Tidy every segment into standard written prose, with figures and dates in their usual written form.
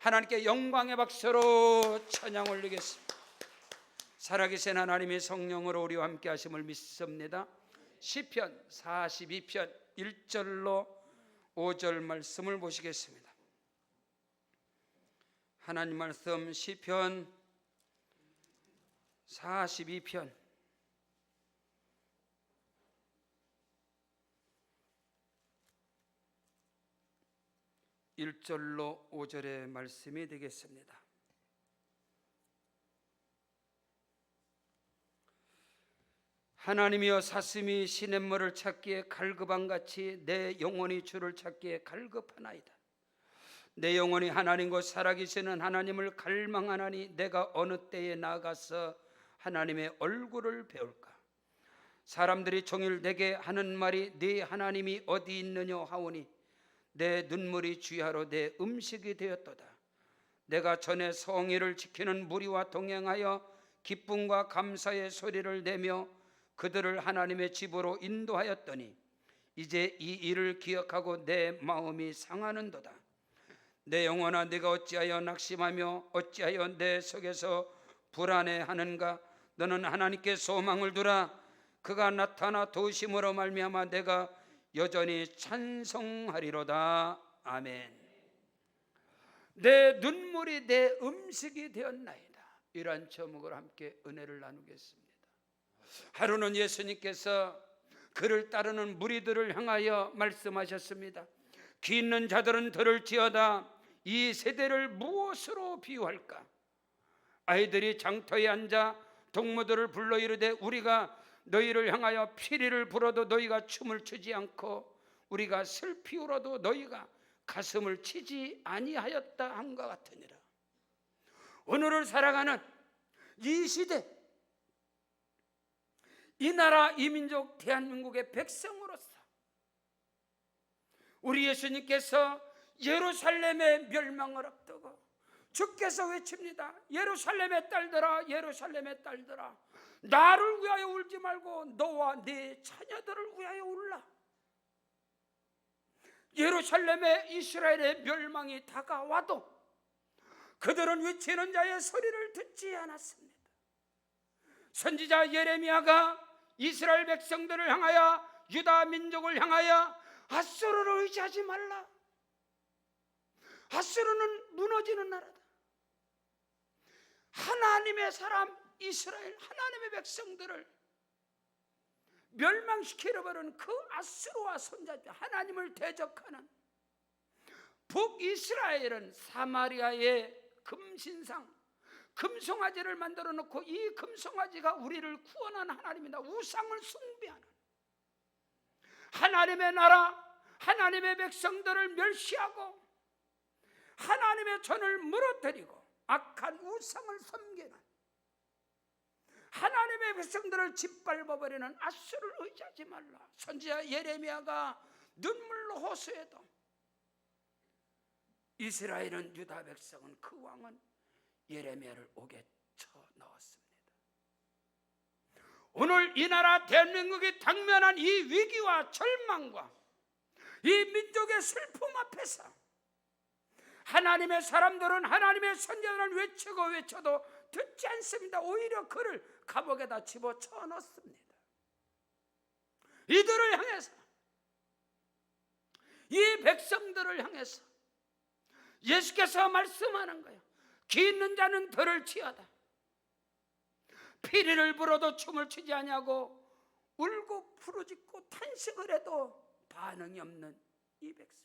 하나님께 영광의 박수로 찬양 올리겠습니다. 살아계신 하나님의 성령으로 우리와 함께 하심을 믿습니다. 시편 42편 1절로 5절 말씀을 보시겠습니다. 하나님 말씀 시편 42편 1절로 5절의 말씀이 되겠습니다. 하나님이여, 사슴이 시냇물을 찾기에 갈급함같이 내 영혼이 주를 찾기에 갈급하나이다. 내 영혼이 하나님 곧 살아계시는 하나님을 갈망하나니 내가 어느 때에 나아가서 하나님의 얼굴을 배울까? 사람들이 종일 내게 하는 말이 네 하나님이 어디 있느냐 하오니 내 눈물이 주야로 내 음식이 되었도다. 내가 전에 성의를 지키는 무리와 동행하여 기쁨과 감사의 소리를 내며 그들을 하나님의 집으로 인도하였더니 이제 이 일을 기억하고 내 마음이 상하는도다. 내 영혼아, 네가 어찌하여 낙심하며 어찌하여 내 속에서 불안해하는가? 너는 하나님께 소망을 두라. 그가 나타나 도우심으로 말미암아 내가 여전히 찬송하리로다. 아멘. 내 눈물이 내 음식이 되었나이다. 이러한 제목으로 함께 은혜를 나누겠습니다. 하루는 예수님께서 그를 따르는 무리들을 향하여 말씀하셨습니다. 귀 있는 자들은 들을지어다. 이 세대를 무엇으로 비유할까? 아이들이 장터에 앉아 동무들을 불러 이르되 우리가 너희를 향하여 피리를 불어도 너희가 춤을 추지 않고 우리가 슬피 울어도 너희가 가슴을 치지 아니하였다 한것 같으니라. 오늘을 살아가는 이 시대, 이 나라 이 민족 대한민국의 백성으로서 우리 예수님께서 예루살렘의 멸망을 앞두고 주께서 외칩니다. 예루살렘의 딸들아, 예루살렘의 딸들아, 나를 위하여 울지 말고 너와 네 자녀들을 위하여 울라. 예루살렘의 이스라엘의 멸망이 다가와도 그들은 외치는 자의 소리를 듣지 않았습니다. 선지자 예레미야가 이스라엘 백성들을 향하여, 유다 민족을 향하여 앗수르를 의지하지 말라. 앗수르는 무너지는 나라다. 하나님의 사람 이스라엘, 하나님의 백성들을 멸망시키려 버리는 그 앗수르와 손잡이 하나님을 대적하는 북이스라엘은 사마리아의 금신상, 금송아지를 만들어 놓고 이 금송아지가 우리를 구원하는 하나님이다. 우상을 숭배하는 하나님의 나라, 하나님의 백성들을 멸시하고 하나님의 전을 무너뜨리고 악한 우상을 섬기는 하나님의 백성들을 짓밟아버리는 앗수를 의지하지 말라. 선지자 예레미야가 눈물로 호소해도 이스라엘은, 유다 백성은, 그 왕은 예레미야를 옥에 쳐 넣었습니다. 오늘 이 나라 대한민국이 당면한 이 위기와 절망과 이 민족의 슬픔 앞에서 하나님의 사람들은, 하나님의 선지자들은 외치고 외쳐도 듣지 않습니다. 오히려 그를 감옥에다 집어쳐 넣습니다. 이들을 향해서, 이 백성들을 향해서 예수께서 말씀하는 거예요. 귀 있는 자는 들을지어다. 피리를 불어도 춤을 추지 아니하고 울고 부르짖고 탄식을 해도 반응이 없는 이 백성들.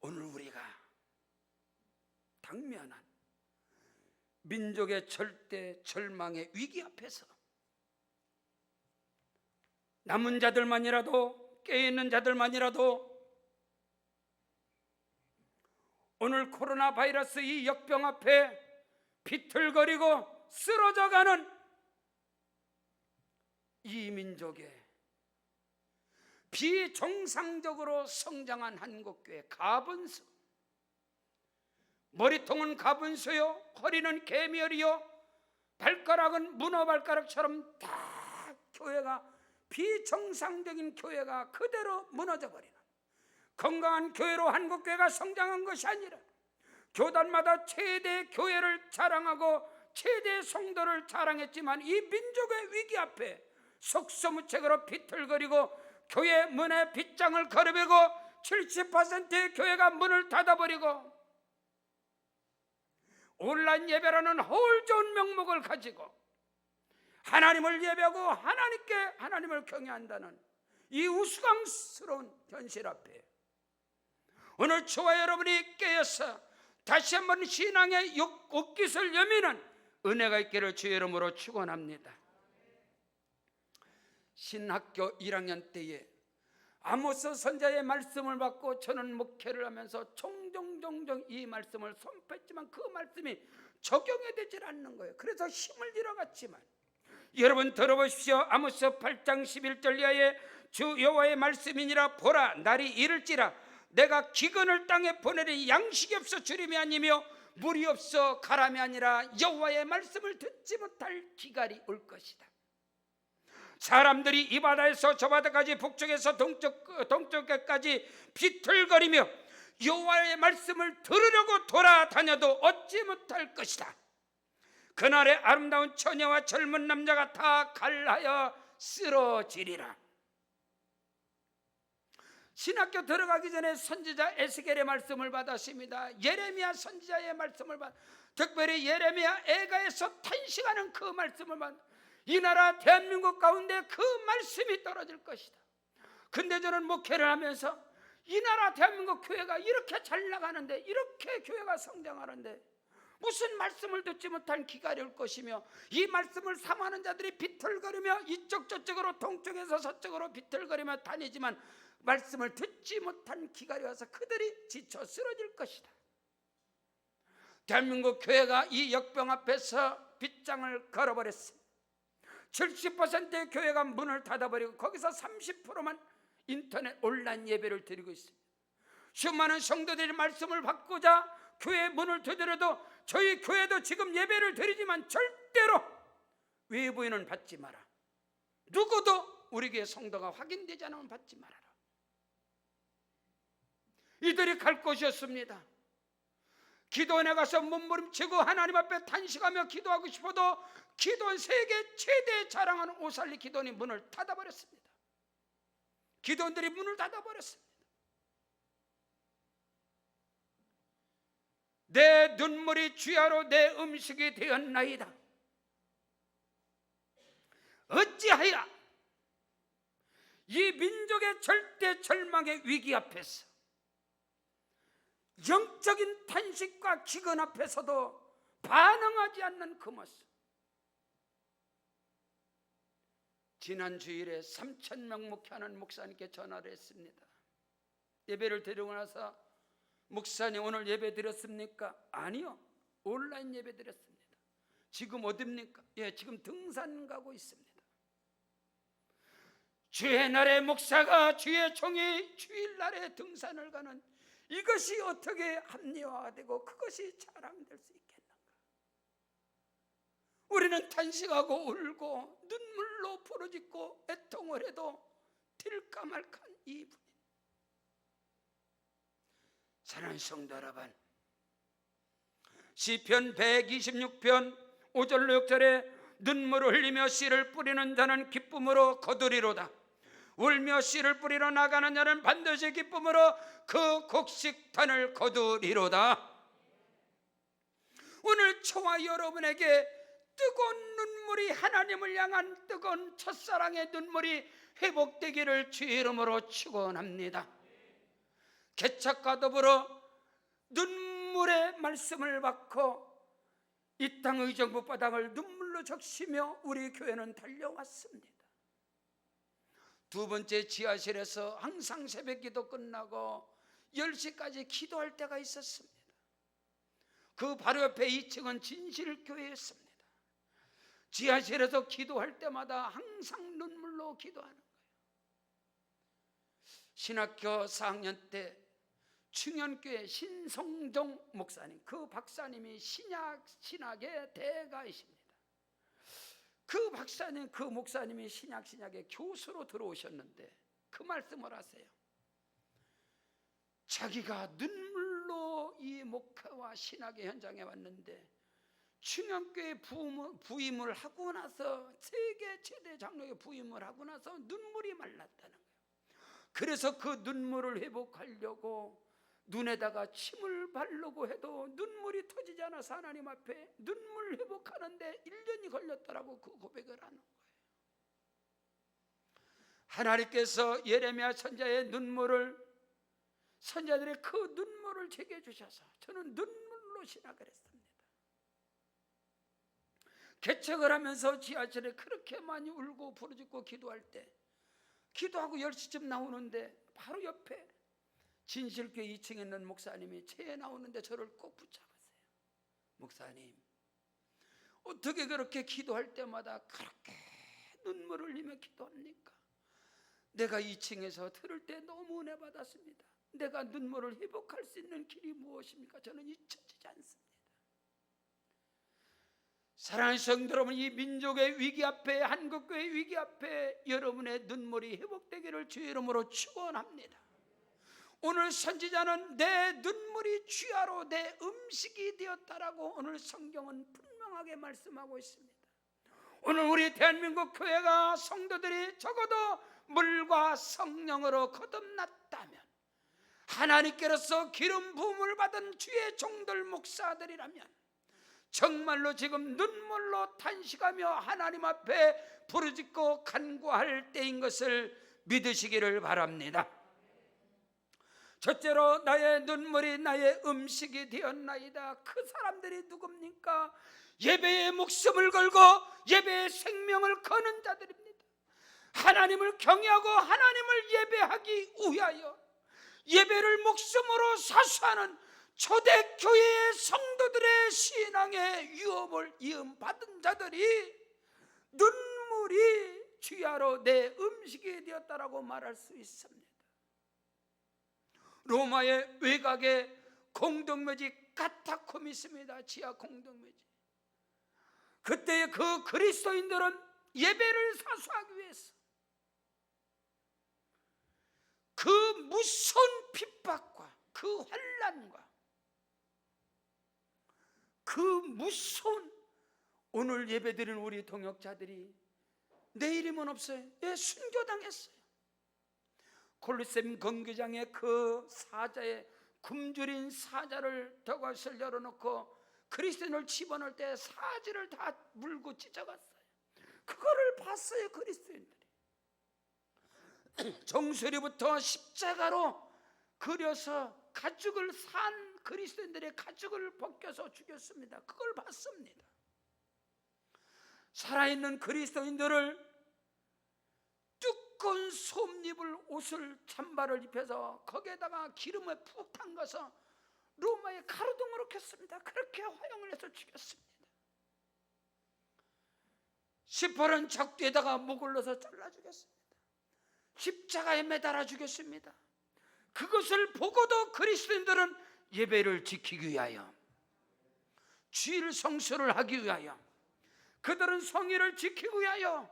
오늘 우리가 당면한 민족의 절대 절망의 위기 앞에서 남은 자들만이라도, 깨어있는 자들만이라도 오늘 코로나 바이러스 이 역병 앞에 비틀거리고 쓰러져가는 이 민족의 비정상적으로 성장한 한국교회 가분수, 머리통은 가분수요, 허리는 개미열이요, 발가락은 문어발가락처럼 다 교회가, 비정상적인 교회가 그대로 무너져 버리는 건강한 교회로 한국교회가 성장한 것이 아니라 교단마다 최대 교회를 자랑하고 최대 성도를 자랑했지만 이 민족의 위기 앞에 속수무책으로 비틀거리고 교회 문에 빗장을 걸어배고 70%의 교회가 문을 닫아버리고 온라인 예배라는 허울 좋은 명목을 가지고 하나님을 예배하고 하나님을 경외한다는 이 우스꽝스러운 현실 앞에 오늘 저와 여러분이 깨어서 다시 한번 신앙의 옷깃을 여미는 은혜가 있기를 주의 이름으로 축원합니다. 신학교 1학년 때에 아모스 선지자의 말씀을 받고 저는 목회를 하면서 종종 이 말씀을 선포했지만 그 말씀이 적용이 되질 않는 거예요. 그래서 힘을 잃어갔지만 여러분 들어보십시오. 아모스 8장 11절 이하에 주 여호와의 말씀이니라. 보라, 날이 이를지라 내가 기근을 땅에 보내리 양식이 없어 주림이 아니며 물이 없어 가람이 아니라 여호와의 말씀을 듣지 못할 기갈이 올 것이다. 사람들이 이 바다에서 저 바다까지 북쪽에서 동쪽까지 비틀거리며 여호와의 말씀을 들으려고 돌아다녀도 얻지 못할 것이다. 그날에 아름다운 처녀와 젊은 남자가 다 갈라여 쓰러지리라. 신학교 들어가기 전에 선지자 에스겔의 말씀을 받았습니다. 예레미야 선지자의 말씀을 받, 특별히 예레미야 애가에서 탄식하는 그 말씀을 받. 이 나라 대한민국 가운데 그 말씀이 떨어질 것이다. 근데 저는 목회를 하면서 이 나라 대한민국 교회가 이렇게 잘 나가는데, 이렇게 교회가 성장하는데 무슨 말씀을 듣지 못한 기갈이 올 것이며, 이 말씀을 삼하는 자들이 비틀거리며 이쪽 저쪽으로 동쪽에서 서쪽으로 비틀거리며 다니지만 말씀을 듣지 못한 기갈이 와서 그들이 지쳐 쓰러질 것이다. 대한민국 교회가 이 역병 앞에서 빗장을 걸어버렸습니다. 70%의 교회가 문을 닫아버리고 거기서 30%만 인터넷 온라인 예배를 드리고 있습니다. 수많은 성도들이 말씀을 받고자 교회 문을 두드려도 저희 교회도 지금 예배를 드리지만 절대로 외부인은 받지 마라. 누구도 우리 교회 성도가 확인되지 않으면 받지 말아라. 이들이 갈 곳이었습니다. 기도원에 가서 몸부림치고 하나님 앞에 탄식하며 기도하고 싶어도 기도원 세계 최대 자랑하는 오살리 기도원이 문을 닫아버렸습니다. 기도원들이 문을 닫아버렸습니다. 내 눈물이 주야로 내 음식이 되었나이다. 어찌하여 이 민족의 절대 절망의 위기 앞에서, 영적인 탄식과 기근 앞에서도 반응하지 않는 그 모습. 지난 주일에 3,000명 목회하는 목사님께 전화를 했습니다. 예배를 드리고 나서 목사님 오늘 예배 드렸습니까? 아니요, 온라인 예배 드렸습니다. 지금 어딥니까? 예, 지금 등산 가고 있습니다. 주의 날에 목사가, 주의 종이 주일날에 등산을 가는 이것이 어떻게 합리화되고 그것이 자랑될 수 있겠는가? 우리는 탄식하고 울고 눈물로 부르짖고 애통을 해도 될까 말까한 이분이. 사랑하는 성도 여러분, 시편 126편 5절로 6절에 눈물을 흘리며 씨를 뿌리는 자는 기쁨으로 거두리로다. 울며 씨를 뿌리러 나가는 자는 반드시 기쁨으로 그 곡식단을 거두리로다. 오늘 저와 여러분에게 뜨거운 눈물이, 하나님을 향한 뜨거운 첫사랑의 눈물이 회복되기를 주의 이름으로 축원합니다. 개척과 더불어 눈물의 말씀을 받고 이 땅 의정부 바닥을 눈물로 적시며 우리 교회는 달려왔습니다. 두 번째, 지하실에서 항상 새벽 기도 끝나고 10시까지 기도할 때가 있었습니다. 그 바로 옆에 2층은 진실교회였습니다. 지하실에서 기도할 때마다 항상 눈물로 기도하는 거예요. 신학교 4학년 때 충현교회 신성종 목사님, 그 박사님이 신학의 대가이십니다. 그 박사님, 그 목사님이 신학의 교수로 들어오셨는데 그 말씀을 하세요. 자기가 눈물로 이 목회와 신학의 현장에 왔는데 충암교회 부임을 하고 나서 세계 최대 장로에 부임을 하고 나서 눈물이 말랐다는 거예요. 그래서 그 눈물을 회복하려고 눈에다가 침을 바르고 해도 눈물이 터지지 않아서 하나님 앞에 눈물 회복하는데 1년이 걸렸다라고 그 고백을 하는 거예요. 하나님께서 예레미야 선자의 눈물을, 선자들의 그 눈물을 제게 주셔서 저는 눈물로 신학을 했습니다. 개척을 하면서 지하철에 그렇게 많이 울고 부르짖고 기도할 때, 기도하고 10시쯤 나오는데 바로 옆에 진실교회 2층에 있는 목사님이 차에 나오는데 저를 꼭 붙잡았어요. 목사님, 어떻게 그렇게 기도할 때마다 그렇게 눈물을 흘리며 기도합니까? 내가 2층에서 들을 때 너무 은혜 받았습니다. 내가 눈물을 회복할 수 있는 길이 무엇입니까? 저는 잊혀지지 않습니다. 사랑하는 성도 여러분, 이 민족의 위기 앞에, 한국교회의 위기 앞에 여러분의 눈물이 회복되기를 주의 이름으로 축원합니다. 오늘 선지자는 내 눈물이 주야로 내 음식이 되었다라고 오늘 성경은 분명하게 말씀하고 있습니다. 오늘 우리 대한민국 교회가 성도들이 적어도 물과 성령으로 거듭났다면, 하나님께로서 기름 부음을 받은 주의 종들 목사들이라면 정말로 지금 눈물로 탄식하며 하나님 앞에 부르짖고 간구할 때인 것을 믿으시기를 바랍니다. 첫째로 나의 눈물이 나의 음식이 되었나이다. 그 사람들이 누굽니까? 예배의 목숨을 걸고 예배의 생명을 거는 자들입니다. 하나님을 경외하고 하나님을 예배하기 위하여 예배를 목숨으로 사수하는 초대교회의 성도들의 신앙의 유업을 이음받은 자들이 눈물이 주야로 내 음식이 되었다라고 말할 수 있습니다. 로마의 외곽에 공동묘지 카타콤이 있습니다. 지하 공동묘지. 그때의 그 그리스도인들은 예배를 사수하기 위해서 그 무서운 핍박과 그 환난과 그 무서운, 오늘 예배드리는 우리 동역자들이 내 이름은 없어요. 예, 순교당했어요. 콜로세움 경기장에 그 사자의 굶주린 사자를 저것을 열어놓고 그리스도인을 집어넣을 때 사지를 다 물고 찢어갔어요. 그거를 봤어요. 그리스도인들이 정수리부터 십자가로 그려서 가죽을 산 그리스도인들의 가죽을 벗겨서 죽였습니다. 그걸 봤습니다. 살아있는 그리스도인들을 두꺼운 솜잎을 옷을 잠바를 입혀서 거기에다가 기름을 푹 담가서 로마의 가로등으로 켰습니다. 그렇게 화형을 해서 죽였습니다. 시퍼런 적뒤에다가 목을 넣어서 잘라 죽였습니다. 십자가에 매달아 죽였습니다. 그것을 보고도 그리스도인들은 예배를 지키기 위하여, 주일 성수를 하기 위하여, 그들은 성의를 지키기 위하여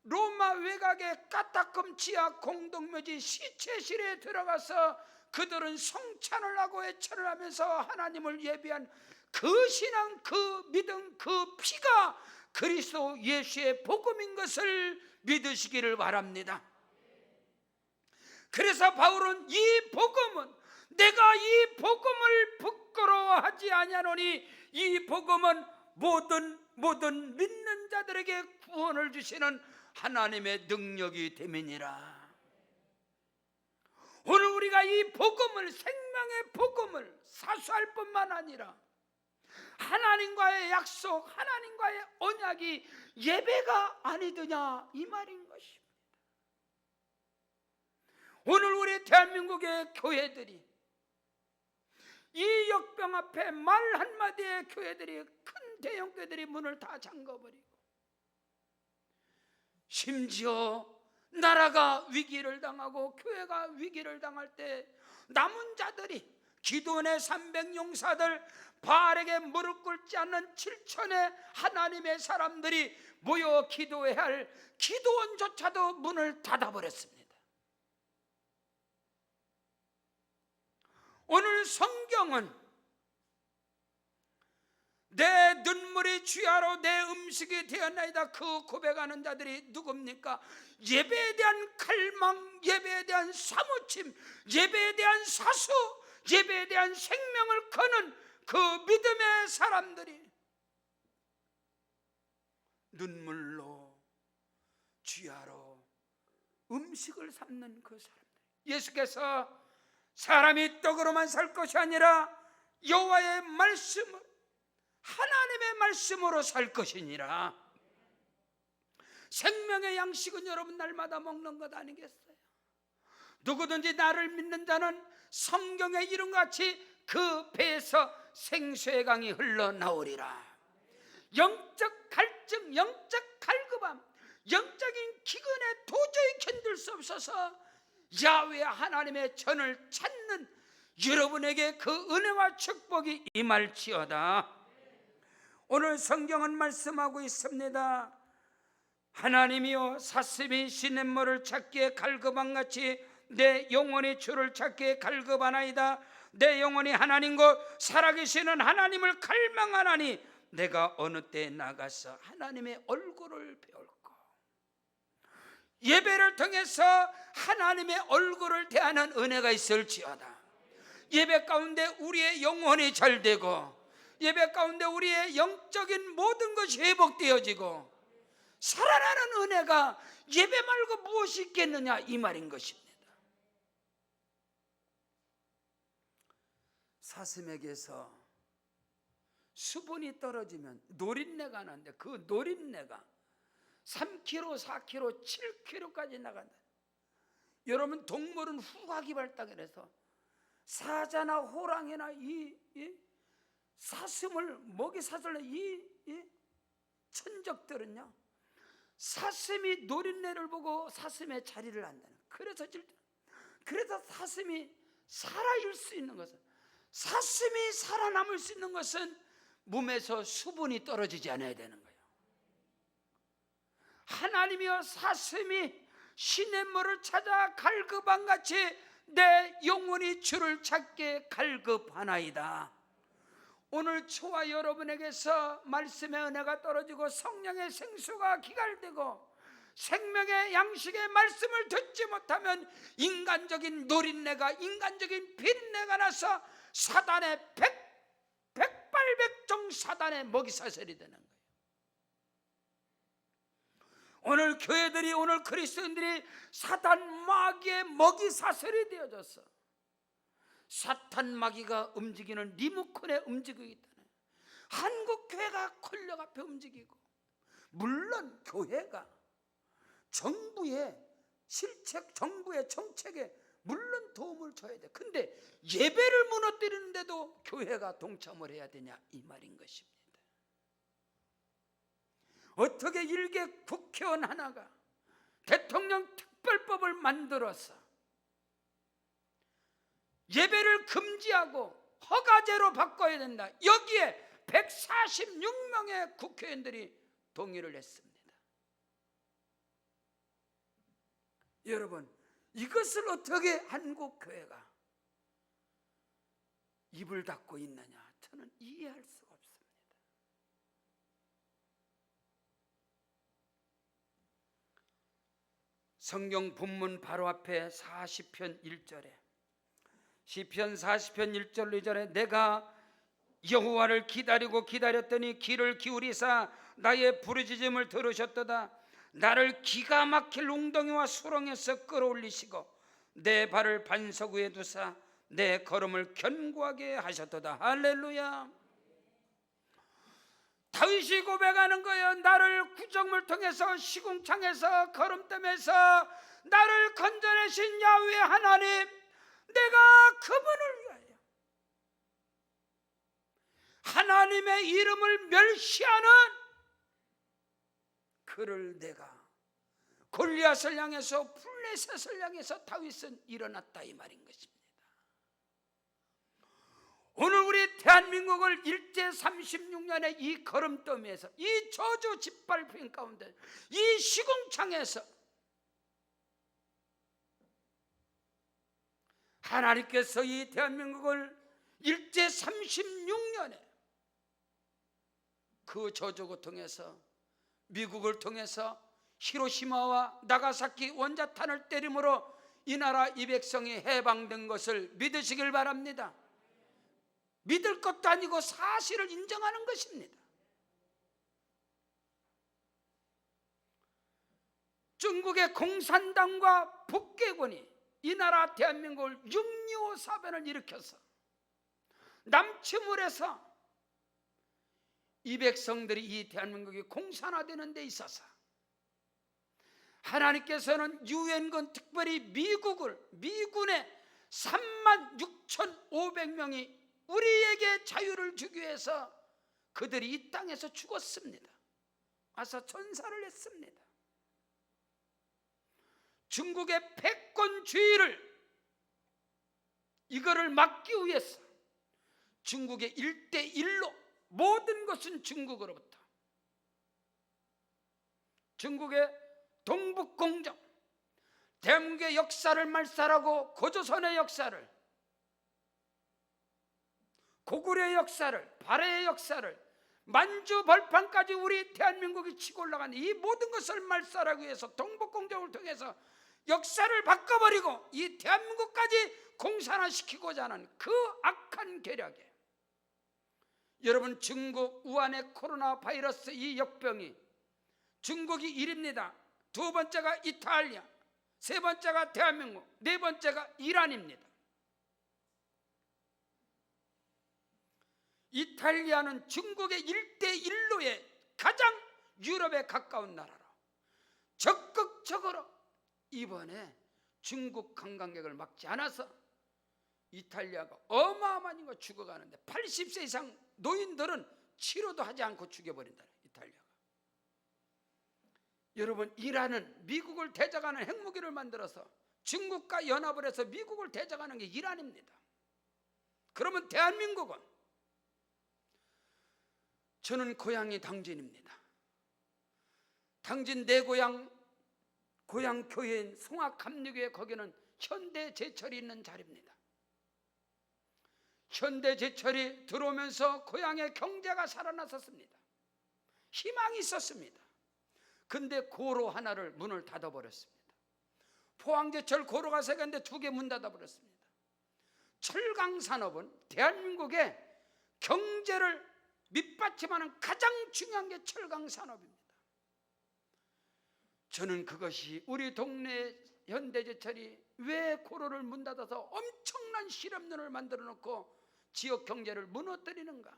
로마 외곽의 카타콤 지하 공동묘지 시체실에 들어가서 그들은 성찬을 하고 애찬을 하면서 하나님을 예배한 그 신앙, 그 믿음, 그 피가 그리스도 예수의 복음인 것을 믿으시기를 바랍니다. 그래서 바울은 이 복음은, 내가 이 복음을 부끄러워하지 아니하노니 이 복음은 모든 믿는 자들에게 구원을 주시는 하나님의 능력이 됨이니라. 오늘 우리가 이 복음을, 생명의 복음을 사수할 뿐만 아니라 하나님과의 약속, 하나님과의 언약이 예배가 아니더냐 이 말인 것입니다. 오늘 우리 대한민국의 교회들이, 이 역병 앞에 말 한마디의 교회들이, 큰 대형 교회들이 문을 다 잠궈버리고, 심지어 나라가 위기를 당하고 교회가 위기를 당할 때 남은 자들이, 기도원의 300용사들, 바알에게 무릎 꿇지 않는 7천의 하나님의 사람들이 모여 기도해야 할 기도원조차도 문을 닫아버렸습니다. 오늘 성경은 내 눈물이 주야로 내 음식이 되었나이다, 그 고백하는 자들이 누굽니까? 예배에 대한 갈망, 예배에 대한 사무침, 예배에 대한 사수, 예배에 대한 생명을 거는 그 믿음의 사람들이, 눈물로 주야로 음식을 삼는 그 사람들. 예수께서 사람이 떡으로만 살 것이 아니라 여호와의 말씀을, 하나님의 말씀으로 살 것이니라. 생명의 양식은 여러분 날마다 먹는 것 아니겠어요? 누구든지 나를 믿는 자는 성경의 이름같이 그 배에서 생수의 강이 흘러나오리라. 영적 갈증, 영적 갈급함, 영적인 기근에 도저히 견딜 수 없어서 야훼 하나님의 전을 찾는 여러분에게 그 은혜와 축복이 임할지어다. 오늘 성경은 말씀하고 있습니다. 하나님이여, 사슴이 시냇물을 찾기에 갈급함같이 내 영혼이 주를 찾기에 갈급하나이다. 내 영혼이 하나님 곧 살아계시는 하나님을 갈망하나니 내가 어느 때에 나가서 하나님의 얼굴을 배울까. 예배를 통해서 하나님의 얼굴을 대하는 은혜가 있을지어다. 예배 가운데 우리의 영혼이 잘 되고, 예배 가운데 우리의 영적인 모든 것이 회복되어지고 살아나는 은혜가 예배 말고 무엇이 있겠느냐, 이 말인 것입니다. 사슴에게서 수분이 떨어지면 노린내가 나는데, 그 노린내가 3kg, 4kg, 7kg까지 나간다. 여러분, 동물은 후각이 발달을 해서 사자나 호랑이나 이 사슴을, 먹이 사슬, 이 천적들은요, 사슴이 노린내를 보고 사슴의 자리를 안다는. 그래서 사슴이 살아있을 수 있는 것은, 사슴이 살아남을 수 있는 것은 몸에서 수분이 떨어지지 않아야 되는 거예요. 하나님이여, 사슴이 시냇물을 찾아 갈급함같이 내 영혼이 주를 찾게 갈급하나이다. 오늘 저와 여러분에게서 말씀의 은혜가 떨어지고 성령의 생수가 기갈되고 생명의 양식의 말씀을 듣지 못하면 인간적인 노린내가, 인간적인 비린내가 나서 사단의 백발백중 사단의 먹이사슬이 되는 거예요. 오늘 교회들이, 오늘 그리스도인들이 사단 마귀의 먹이사슬이 되어졌어. 사탄 마귀가 움직이는 리모컨에 움직이고 있다는. 한국 교회가 권력 앞에 움직이고, 물론 교회가 정부의 실책, 정부의 정책에 물론 도움을 줘야 돼. 근데 예배를 무너뜨리는데도 교회가 동참을 해야 되냐, 이 말인 것입니다. 어떻게 일개 국회의원 하나가 대통령 특별법을 만들어서 예배를 금지하고 허가제로 바꿔야 된다, 여기에 146명의 국회의원들이 동의를 했습니다. 여러분, 이것을 어떻게 한국교회가 입을 닫고 있느냐, 저는 이해할 수가 없습니다. 성경 본문 바로 앞에 40편 1절에, 시편 40편 1절 2절에 내가 여호와를 기다리고 기다렸더니 귀를 기울이사 나의 부르짖음을 들으셨도다. 나를 기가 막힐 웅덩이와 수렁에서 끌어올리시고 내 발을 반석 위에 두사 내 걸음을 견고하게 하셨도다. 할렐루야. 다윗이 고백하는 거예요. 나를 구정물 통해서 시궁창에서 걸음댐에서 나를 건져내신 야훼 하나님, 내가 그분을 위하여 하나님의 이름을 멸시하는 그를 내가, 골리앗을 향해서, 블레셋을 향해서 다윗은 일어났다, 이 말인 것입니다. 오늘 우리 대한민국을 일제 36년의 이 걸음더미에서, 이 저주 짓밟힌 가운데, 이 시궁창에서 하나님께서 이 대한민국을 일제 36년에 그 저주를 통해서 미국을 통해서 히로시마와 나가사키 원자탄을 때림으로 이 나라 이 백성이 해방된 것을 믿으시길 바랍니다. 믿을 것도 아니고 사실을 인정하는 것입니다. 중국의 공산당과 북괴군이 이 나라 대한민국을 6.25 사변을 일으켜서 남침을 해서 이 백성들이 이 대한민국이 공산화되는 데 있어서 하나님께서는 유엔군 특별히 미군의 36,500명이 우리에게 자유를 주기 위해서 그들이 이 땅에서 죽었습니다. 와서 전사를 했습니다. 중국의 패권주의를 이거를 막기 위해서 중국의 1대1로 모든 것은 중국으로부터, 중국의 동북공정, 대한민국의 역사를 말살하고 고조선의 역사를, 고구려의 역사를, 발해의 역사를, 만주 벌판까지 우리 대한민국이 치고 올라간 이 모든 것을 말살하기 위해서 동북공정을 통해서 역사를 바꿔버리고 이 대한민국까지 공산화시키고자 하는 그 악한 계략에, 여러분, 중국 우한의 코로나 바이러스 이 역병이 중국이 1입니다. 두 번째가 이탈리아, 세 번째가 대한민국, 네 번째가 이란입니다. 이탈리아는 중국의 1대1로의 가장 유럽에 가까운 나라로 적극적으로 이번에 중국 관광객을 막지 않아서 이탈리아가 어마어마한 인구가 죽어가는데 80세 이상 노인들은 치료도 하지 않고 죽여버린다. 이탈리아가. 여러분, 이란은 미국을 대적하는 핵무기를 만들어서 중국과 연합을 해서 미국을 대적하는 게 이란입니다. 그러면 대한민국은, 저는 고향이 당진입니다. 당진 내 고향 교회인 송악감리교회, 거기는 현대제철이 있는 자리입니다. 현대제철이 들어오면서 고향의 경제가 살아났었습니다. 희망이 있었습니다. 근데 고로 하나를 문을 닫아버렸습니다. 포항제철 고로가 세 개인데 2개 문 닫아버렸습니다. 철강산업은 대한민국의 경제를 밑받침하는 가장 중요한 게 철강산업입니다. 저는 그것이 우리 동네 현대제철이 왜 고로를 문 닫아서 엄청난 실업률을 만들어 놓고 지역 경제를 무너뜨리는가?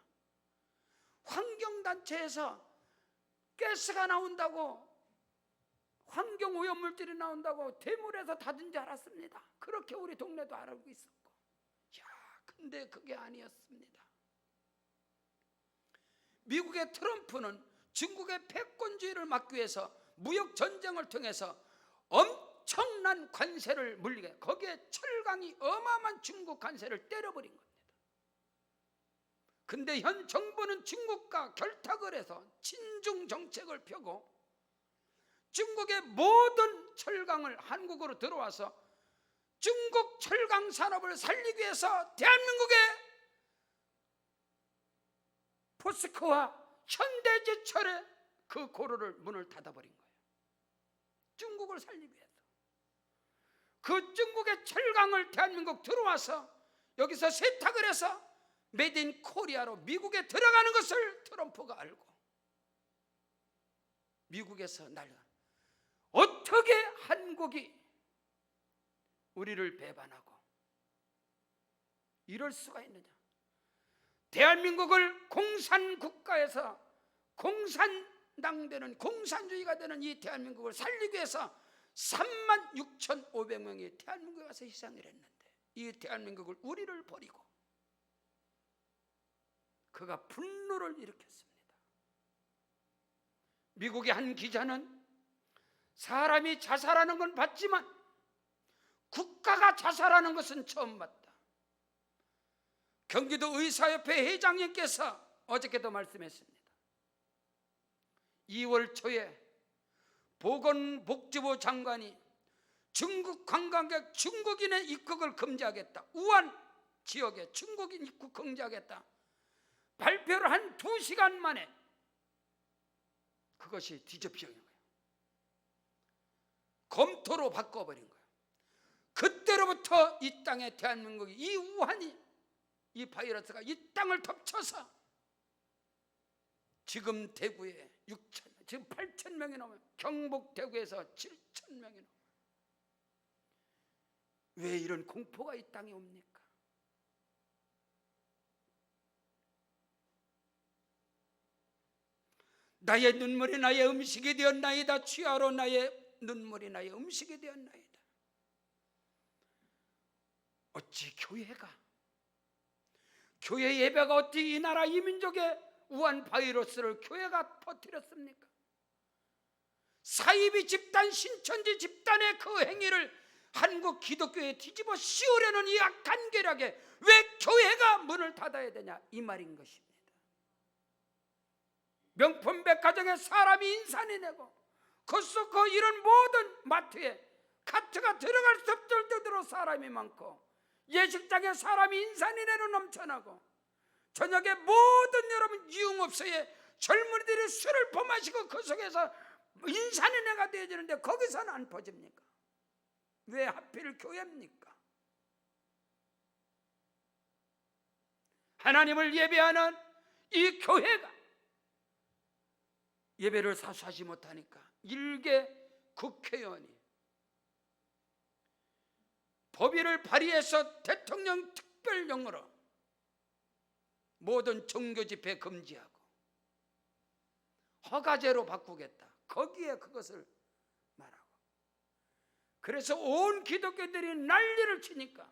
환경단체에서 가스가 나온다고, 환경오염물질이 나온다고 대물에서 닫은 줄 알았습니다. 그렇게 우리 동네도 알고 있었고, 근데 그게 아니었습니다. 미국의 트럼프는 중국의 패권주의를 막기 위해서 무역 전쟁을 통해서 엄청난 관세를 물리게, 거기에 철강이 어마어마한 중국 관세를 때려버린 겁니다. 근데 현 정부는 중국과 결탁을 해서 친중 정책을 펴고 중국의 모든 철강을 한국으로 들어와서 중국 철강 산업을 살리기 위해서 대한민국의 포스코와 현대제철의 그 고로를 문을 닫아버린 거예요. 중국을 살리기 위해서. 그 중국의 철강을 대한민국 들어와서 여기서 세탁을 해서 메이드 인 코리아로 미국에 들어가는 것을 트럼프가 알고 미국에서 날려, 어떻게 한국이 우리를 배반하고 이럴 수가 있느냐? 대한민국을 공산국가에서 공산당되는, 공산주의가 되는 이 대한민국을 살리기 위해서 36,500명이 대한민국에 가서 희생을 했는데 이 대한민국을, 우리를 버리고 그가 분노를 일으켰습니다. 미국의 한 기자는 사람이 자살하는 건 봤지만 국가가 자살하는 것은 처음 봤다. 경기도 의사협회 회장님께서 어저께도 말씀했습니다. 2월 초에 보건복지부 장관이 중국 관광객 중국인의 입국을 금지하겠다, 우한 지역에 중국인 입국 금지하겠다 발표를 한 2시간 만에 그것이 뒤집혀진 거예요. 검토로 바꿔버린 거예요. 그때로부터 이 땅에 대한민국이, 이 우한이, 이 바이러스가 이 땅을 덮쳐서 지금 대구에 6천, 지금 8천 명이 넘어요. 경북 대구에서 7천 명이 넘어요. 왜 이런 공포가 이 땅에 옵니까? 나의 눈물이 나의 음식이 되었나이다. 취하로 나의 눈물이 나의 음식이 되었나이다. 어찌 교회 예배가 어찌 이 나라 이 민족의 우한 바이러스를 교회가 퍼뜨렸습니까? 사이비 집단, 신천지 집단의 그 행위를 한국 기독교에 뒤집어 씌우려는 이 악한 계략에 왜 교회가 문을 닫아야 되냐, 이 말인 것입니다. 명품 백화점에 사람이 인산이 내고 코스코 이런 모든 마트에 카트가 들어갈 수 없을 정도로 사람이 많고, 예식장에 사람이 인산이 내로 넘쳐나고, 저녁에 모든 여러분 유흥업소에 젊은이들이 술을 퍼마시고 그 속에서 인산이 내가 되어지는데 거기서는 안 퍼집니까? 왜 하필 교회입니까? 하나님을 예배하는 이 교회가 예배를 사수하지 못하니까 일개 국회의원이 법위를 발의해서 대통령 특별령으로 모든 종교 집회 금지하고 허가제로 바꾸겠다, 거기에 그것을 말하고, 그래서 온 기독교인들이 난리를 치니까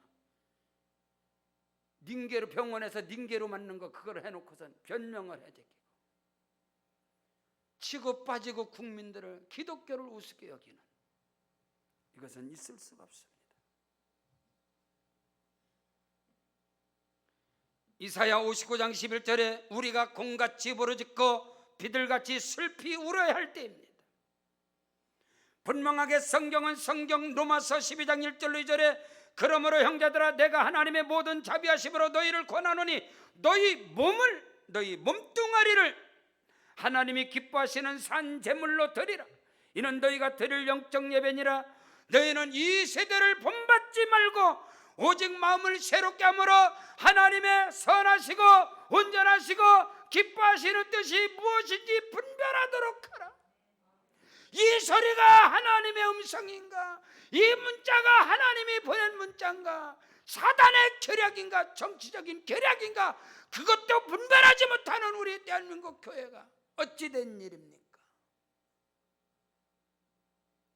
닌게로, 병원에서 닌게로 맞는 거 그걸 해놓고선 변명을 해제끼고 치고 빠지고 국민들을, 기독교를 우습게 여기는, 이것은 있을 수가 없습니다. 이사야 59장 11절에 우리가 공같이 부르짖고 비들같이 슬피 울어야 할 때입니다. 분명하게 성경은 성경 로마서 12장 1절로 2절에 그러므로 형제들아 내가 하나님의 모든 자비하심으로 너희를 권하노니 너희 몸뚱아리를 하나님이 기뻐하시는 산 제물로 드리라. 이는 너희가 드릴 영적 예배니라. 너희는 이 세대를 본받지 말고 오직 마음을 새롭게 함으로 하나님의 선하시고 온전하시고 기뻐하시는 뜻이 무엇인지 분별하도록 하라. 이 소리가 하나님의 음성인가? 이 문자가 하나님이 보낸 문자인가? 사단의 계략인가? 정치적인 계략인가? 그것도 분별하지 못하는 우리 대한민국 교회가 어찌된 일입니까?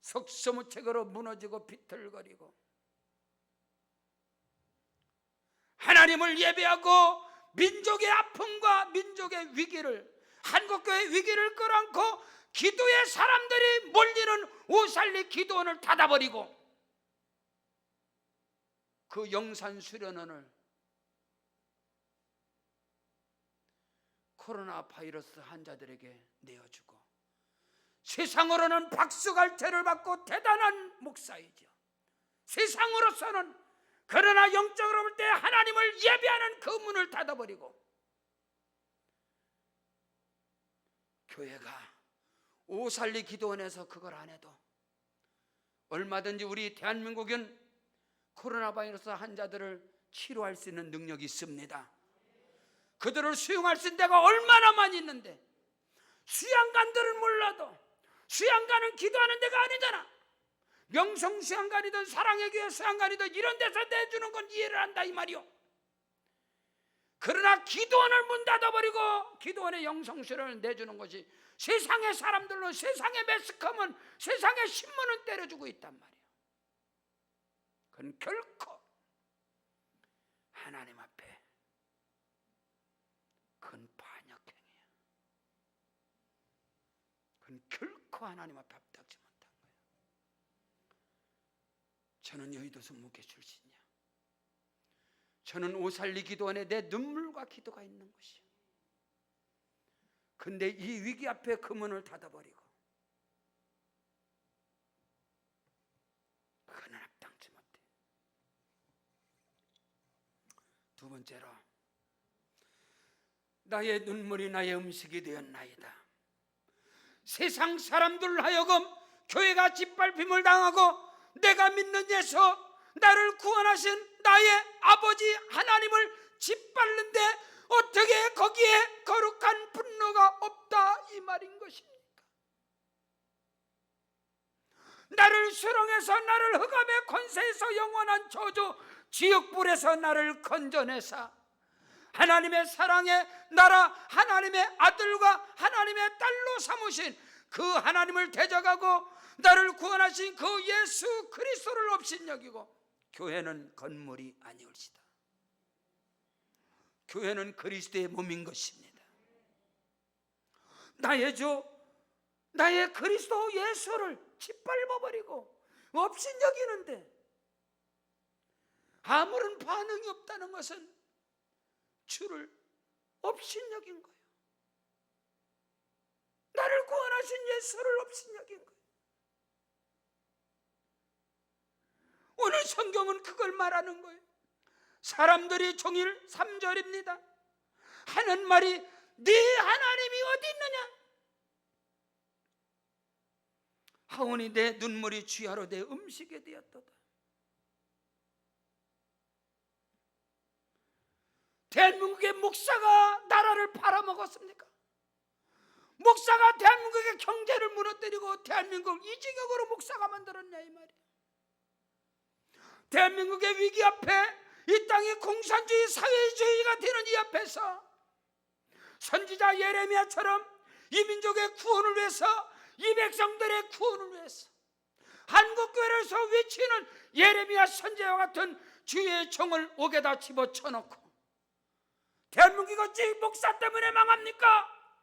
속수무책으로 무너지고 비틀거리고 하나님을 예배하고 민족의 아픔과 민족의 위기를, 한국교회의 위기를 끌어안고 기도의 사람들이 몰리는 오살리 기도원을 닫아버리고 그 영산 수련원을 코로나 바이러스 환자들에게 내어주고, 세상으로는 박수갈채를 받고 대단한 목사이죠. 세상으로서는, 그러나 영적으로 볼 때 하나님을 예배하는 그 문을 닫아버리고 교회가 오살리 기도원에서 그걸 안 해도 얼마든지 우리 대한민국은 코로나 바이러스 환자들을 치료할 수 있는 능력이 있습니다. 그들을 수용할 수 있는 데가 얼마나 많이 있는데, 수양관들은 몰라도 수양관은 기도하는 데가 아니잖아. 명성 수양관이든 사랑의 교회 수양관이든 이런 데서 내주는 건 이해를 한다 이 말이요. 그러나 기도원을 문 닫아버리고 기도원의 영성수련을 내주는 것이 세상의 사람들로, 세상의 매스컴은, 세상의 신문은 때려주고 있단 말이에요. 그건 결코 하나님 앞에 큰 반역행위야. 그건 결코 하나님 앞에 합당치 못한 거예요. 저는 여의도서 무교 출신이야. 저는 오살리 기도원에 내 눈물과 기도가 있는 것이요. 근데 이 위기 앞에 그 문을 닫아버리고 그는 합당치 못해. 두 번째로, 나의 눈물이 나의 음식이 되었나이다. 세상 사람들 하여금 교회가 짓밟힘을 당하고 내가 믿는 예수, 나를 구원하신 나의 아버지 하나님을 짓밟는데 어떻게 거기에 거룩한 분노가 없다 이 말인 것입니까? 나를 수렁에서, 나를 흑암의 권세에서, 영원한 저주 지옥불에서 나를 건져내사 하나님의 사랑의 나라, 하나님의 아들과 하나님의 딸로 삼으신 그 하나님을 대적하고 나를 구원하신 그 예수 그리스도를 업신여기고, 교회는 건물이 아니올시다. 교회는 그리스도의 몸인 것입니다. 나의 주, 나의 그리스도 예수를 짓밟아버리고 업신여기는데 아무런 반응이 없다는 것은 주를 업신여긴 거예요. 나를 구원하신 예수를 업신여긴 거예요. 오늘 성경은 그걸 말하는 거예요. 사람들이 종일 3절입니다. 하는 말이 네 하나님이 어디 있느냐? 하오니 내 눈물이 주야로 내 음식이 되었도다. 대한민국의 목사가 나라를 팔아먹었습니까? 목사가 대한민국의 경제를 무너뜨리고 대한민국을 이 지경으로 목사가 만들었냐 이 말이에요. 대한민국의 위기 앞에, 이 땅이 공산주의 사회주의가 되는 이 앞에서 선지자 예레미야처럼 이 민족의 구원을 위해서, 이 백성들의 구원을 위해서 한국교회에서 외치는 예레미야 선지자와 같은 주의 종을 옥에다 집어쳐놓고, 대한민국이 어찌 목사 때문에 망합니까?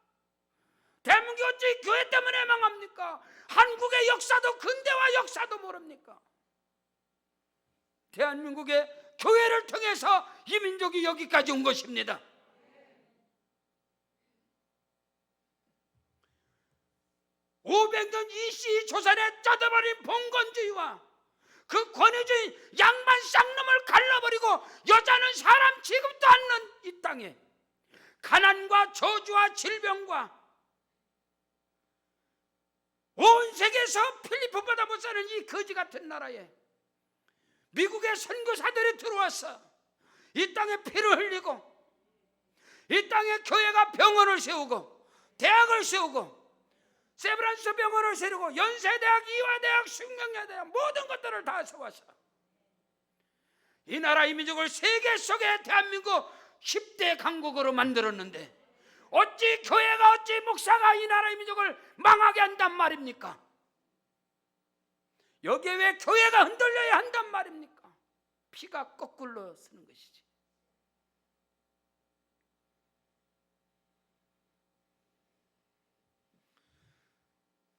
대한민국이 어찌 교회 때문에 망합니까? 한국의 역사도, 근대화 역사도 모릅니까? 대한민국의 교회를 통해서 이 민족이 여기까지 온 것입니다. (500년) 이씨 조선에 쩌들어버린 봉건주의와 그 권위주의 양반 쌍놈을 갈라버리고 여자는 사람 취급도 않는 이 땅에 가난과 저주와 질병과 온 세계에서 필리핀보다 못사는 이 거지 같은 나라에 미국의 선교사들이 들어와서 이 땅에 피를 흘리고, 이 땅에 교회가 병원을 세우고 대학을 세우고 세브란스 병원을 세우고 연세대학, 이화대학, 숭명여대학 모든 것들을 다 세워서 이 나라 이 민족을 세계 속에 대한민국 10대 강국으로 만들었는데 어찌 교회가, 어찌 목사가 이 나라 이 민족을 망하게 한단 말입니까? 여기에 왜 교회가 흔들려야 한단 말입니까? 피가 거꾸로 쓰는 것이지.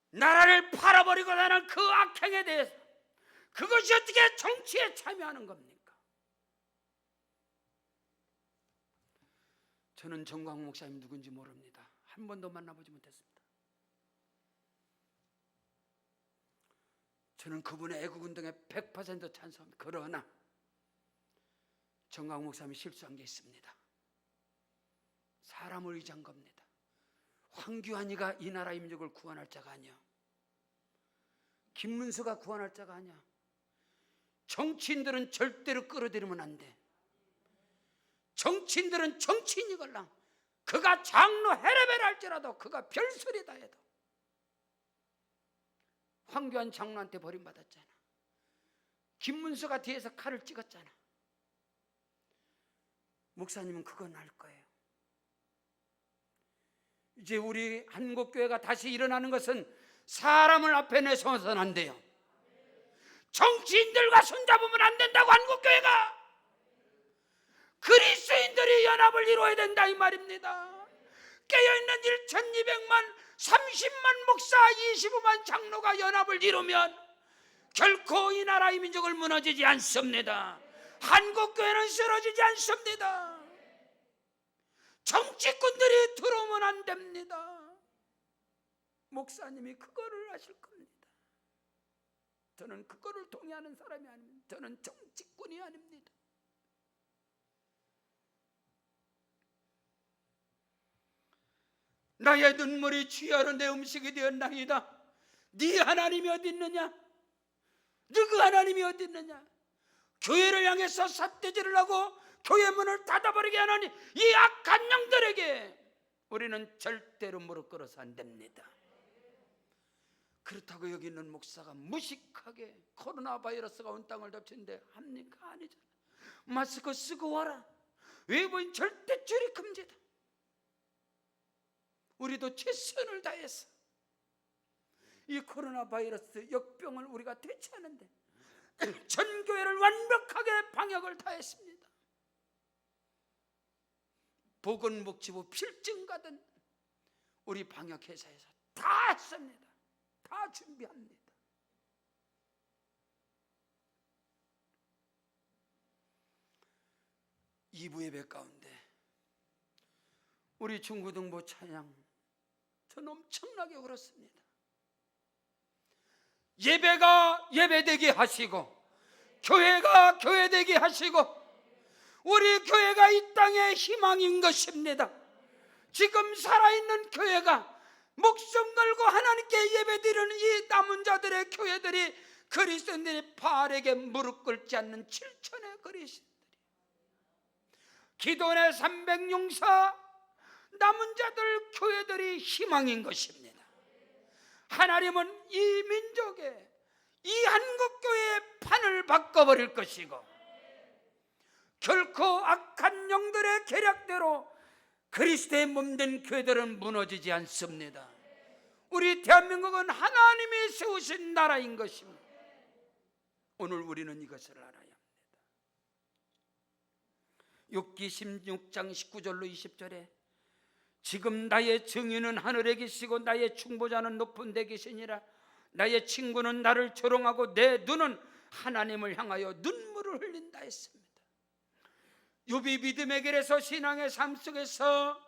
나라를 팔아버리고 나는 그 악행에 대해서, 그것이 어떻게 정치에 참여하는 겁니까? 저는 정광훈 목사님 누군지 모릅니다. 한 번도 만나보지 못했습니다. 저는 그분의 애국운동에 100% 찬성합니다. 그러나 정광훈 목사님이 실수한 게 있습니다. 사람을 의지한 겁니다. 황교안이가 이 나라 민족을 구원할 자가 아니야. 김문수가 구원할 자가 아니야. 정치인들은 절대로 끌어들이면 안 돼. 정치인들은 정치인이걸랑 그가 장로 헤레베를 할지라도, 그가 별소리다 해도. 황교안 장로한테 버림받았잖아. 김문수가 뒤에서 칼을 찍었잖아. 목사님은 그건 알 거예요. 이제 우리 한국교회가 다시 일어나는 것은 사람을 앞에 내세워서는 안 돼요. 정치인들과 손잡으면 안 된다고. 한국교회가 그리스도인들이 연합을 이루어야 된다 이 말입니다. 깨어있는 1,200만 30만 목사 25만 장로가 연합을 이루면 결코 이 나라 이 민족을 무너지지 않습니다. 한국교회는 쓰러지지 않습니다. 정치꾼들이 들어오면 안 됩니다. 목사님이 그거를 아실 겁니다. 저는 그거를 동의하는 사람이 아닙니다. 저는 정치꾼이 아닙니다. 나의 눈물이 취하는 내 음식이 되었나이다. 네 하나님이 어디 있느냐? 누구 하나님이 어디 있느냐? 교회를 향해서 삿대질을 하고 교회 문을 닫아버리게 하는 이 악한 영들에게 우리는 절대로 무릎 꿇어서 안 됩니다. 그렇다고 여기 있는 목사가 무식하게 코로나 바이러스가 온 땅을 덮치는데 합니까? 아니잖아. 마스크 쓰고 와라. 외부인 절대 출입 금지다. 우리도 최선을 다해서 이 코로나 바이러스 역병을 우리가 대처하는데 전 교회를 완벽하게 방역을 다했습니다. 보건복지부 필증 가든 우리 방역회사에서 다 했습니다. 다 준비합니다. 이부 예배 가운데 우리 중고등부 찬양 전 엄청나게 울었습니다. 예배가 예배되게 하시고 교회가 교회되게 하시고 우리 교회가 이 땅의 희망인 것입니다. 지금 살아있는 교회가 목숨 걸고 하나님께 예배드리는 이 남은 자들의 교회들이 그리스도인들이 바알에게 무릎 꿇지 않는 7천의 그리스도인들이 기도원의 300용사 남은 자들 교회들이 희망인 것입니다. 하나님은 이 민족의 이 한국교회의 판을 바꿔버릴 것이고 결코 악한 영들의 계략대로 그리스도의 몸된 교회들은 무너지지 않습니다. 우리 대한민국은 하나님이 세우신 나라인 것입니다. 오늘 우리는 이것을 알아야 합니다. 욥기 16장 19절로 20절에 지금 나의 증인은 하늘에 계시고 나의 충보자는 높은 데 계시니라. 나의 친구는 나를 조롱하고 내 눈은 하나님을 향하여 눈물을 흘린다 했습니다. 욥이 믿음의 길에서 신앙의 삶 속에서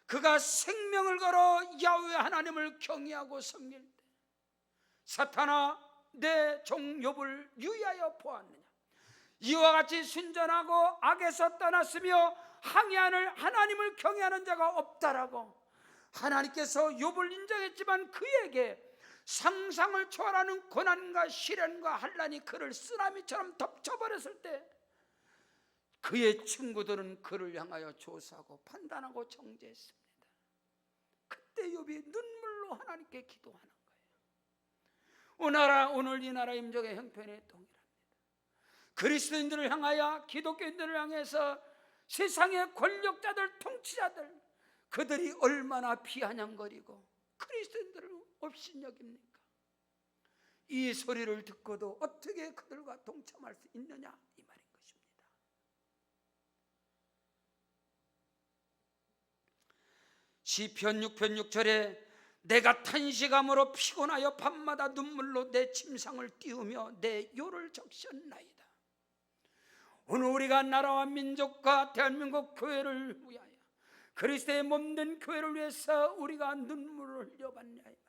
그가 생명을 걸어 야훼 하나님을 경외하고 섬길 때 사탄아 내 종 욥을 유의하여 보았느냐. 이와 같이 순전하고 악에서 떠났으며 항해하는 하나님을 경외하는 자가 없다라고 하나님께서 욥을 인정했지만 그에게 상상을 초월하는 고난과 시련과 환난이 그를 쓰나미처럼 덮쳐버렸을 때 그의 친구들은 그를 향하여 조사하고 판단하고 정죄했습니다. 그때 욥이 눈물로 하나님께 기도하는 거예요. 오늘 이 나라 임종의 형편에 동일합니다. 그리스도인들을 향하여 기독교인들을 향해서 세상의 권력자들 통치자들 그들이 얼마나 비아냥거리고 그리스도인들을 업신여깁니까? 이 소리를 듣고도 어떻게 그들과 동참할 수 있느냐 이 말인 것입니다. 시편 6편 6절에 내가 탄식함으로 피곤하여 밤마다 눈물로 내 침상을 띄우며 내 요를 적셨나이다. 오늘 우리가 나라와 민족과 대한민국 교회를 위하여 그리스도의 몸된 교회를 위해서 우리가 눈물을 흘려봤냐 이 말이에요.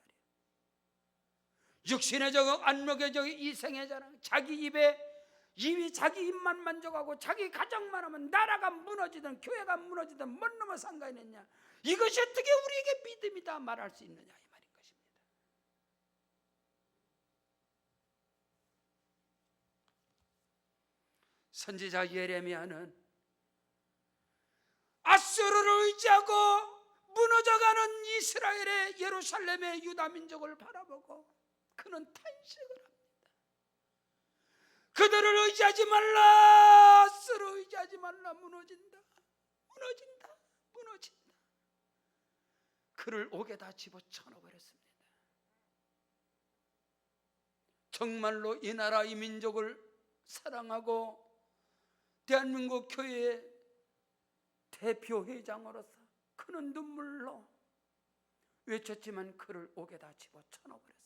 육신의 저거 안목의 저거 이생의 자랑 자기 입이 자기 입만 만족하고 자기 가정만 하면 나라가 무너지든 교회가 무너지든 뭔 놈의 상관이 있냐. 이것이 어떻게 우리에게 믿음이다 말할 수 있느냐 이 말인 것입니다. 선지자 예레미야는 아수르를 의지하고 무너져가는 이스라엘의 예루살렘의 유다 민족을 바라보고 그는 탄식을 합니다. 그들을 의지하지 말라. 아수르 의지하지 말라. 무너진다. 그를 옥에다 집어쳐 넣어버렸습니다. 정말로 이 나라 이 민족을 사랑하고 대한민국 교회의 대표회장으로서 그는 눈물로 외쳤지만 그를 옥에다 집어쳐 넣어버렸습니다.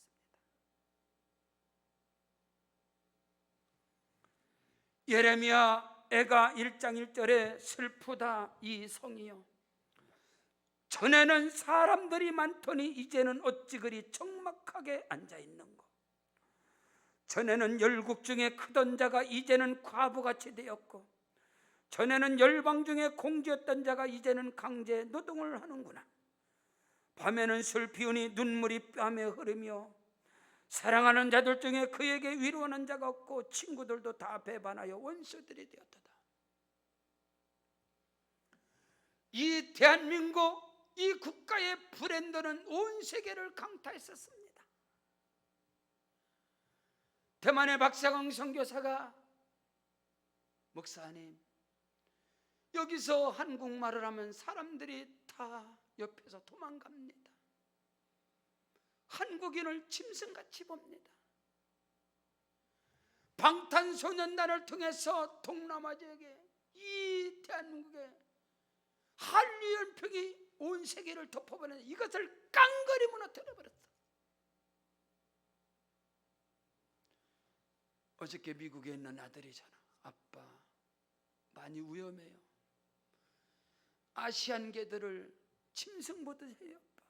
예레미야 애가 1장 1절에 슬프다 이 성이여 전에는 사람들이 많더니 이제는 어찌 그리 적막하게 앉아있는고. 전에는 열국 중에 크던 자가 이제는 과부같이 되었고 전에는 열방 중에 공주였던 자가 이제는 강제 노동을 하는구나. 밤에는 슬피우니 눈물이 뺨에 흐르며 사랑하는 자들 중에 그에게 위로하는 자가 없고 친구들도 다 배반하여 원수들이 되었도다. 이 대한민국, 이 국가의 브랜드는 온 세계를 강타했었습니다. 대만의 박사강 선교사가 목사님, 여기서 한국말을 하면 사람들이 다 옆에서 도망갑니다. 한국인을 짐승같이 봅니다. 방탄소년단을 통해서 동남아 지역에, 이 대한민국에 한류 열풍이 온 세계를 덮어버리는 이것을 깡그리 무너뜨려버렸어. 어저께 미국에 있는 아들이잖아. 아빠, 많이 위험해요. 아시안계들을 짐승 보듯 해요. 아빠.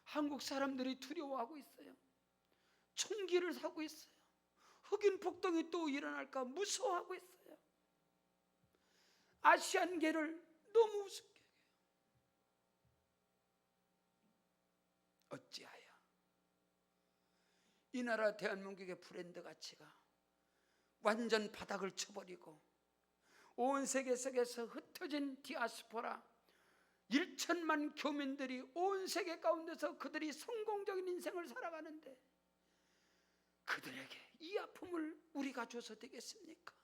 한국 사람들이 두려워하고 있어요. 총기를 사고 있어요. 흑인 폭동이 또 일어날까 무서워하고 있어요. 아시안계를 너무 우습게 해요. 어찌하여 이 나라 대한민국의 브랜드 가치가 완전 바닥을 쳐버리고 온 세계 속에서 흩어진 디아스포라 1천만 교민들이 온 세계 가운데서 그들이 성공적인 인생을 살아가는데 그들에게 이 아픔을 우리가 줘서 되겠습니까?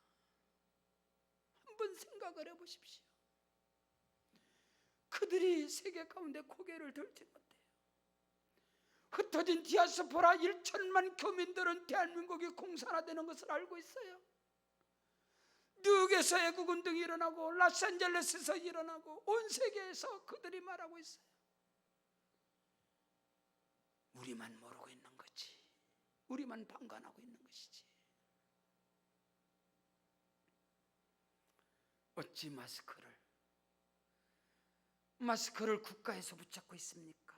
한번 생각을 해보십시오. 그들이 세계 가운데 고개를 들지 못해요. 흩어진 디아스포라 1천만 교민들은 대한민국이 공산화되는 것을 알고 있어요. 뉴욕에서 애국운동이 일어나고 로스앤젤레스에서 일어나고 온 세계에서 그들이 말하고 있어요. 우리만 모르고 있는 거지. 우리만 방관하고 있는 것이지. 어찌 마스크를 국가에서 붙잡고 있습니까?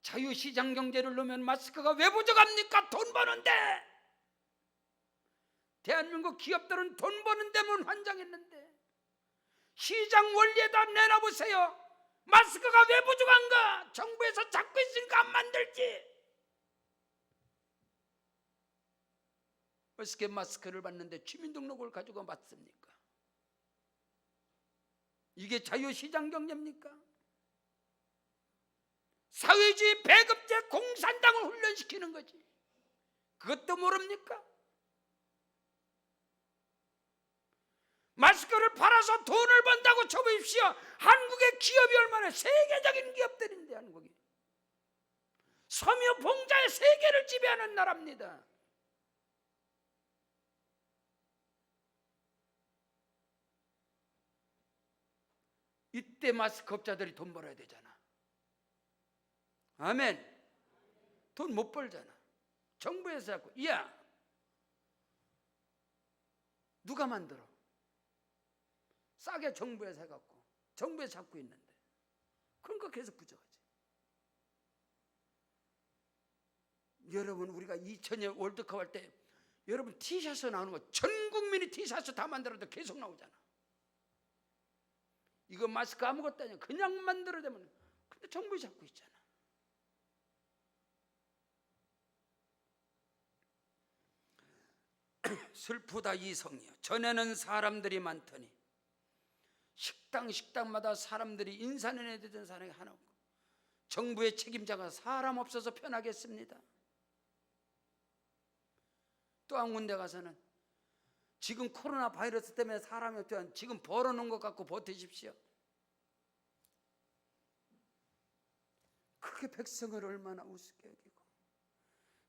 자유시장 경제를 놓으면 마스크가 왜 부족합니까? 돈 버는데. 대한민국 기업들은 돈 버는 데만 환장했는데 시장 원리에다 내놔보세요. 마스크가 왜 부족한가? 정부에서 잡고 있으니까 안 만들지. 어떻게 마스크를 받는데 주민등록을 가지고 받습니까? 이게 자유시장 경제입니까? 사회주의 배급제 공산당을 훈련시키는 거지. 그것도 모릅니까? 마스크를 팔아서 돈을 번다고 쳐보십시오. 한국의 기업이 얼마나 세계적인 기업들인데 한국이 섬유 봉자의 세계를 지배하는 나라입니다. 이때 마스크 업자들이 돈 벌어야 되잖아. 아멘. 돈 못 벌잖아. 정부에서 자꾸 야 누가 만들어? 싸게 정부에서 해갖고 정부에서 잡고 있는데 그러니까 계속 부족하지. 여러분 우리가 2002년 월드컵 할 때 여러분 티셔츠 나오는 거 전 국민이 티셔츠 다 만들어도 계속 나오잖아. 이거 마스크 아무것도 아니야. 그냥 만들어대면 근데 정부에 잡고 있잖아. 슬프다 이성이여. 전에는 사람들이 많더니 식당마다 사람들이 인사인에 되던 사람이 하나 없고 정부의 책임자가 사람 없어서 편하겠습니다. 또 한 군데 가서는 지금 코로나 바이러스 때문에 사람이 없지만 지금 벌어놓은 것 갖고 버티십시오. 그게 백성을 얼마나 우습게 여기고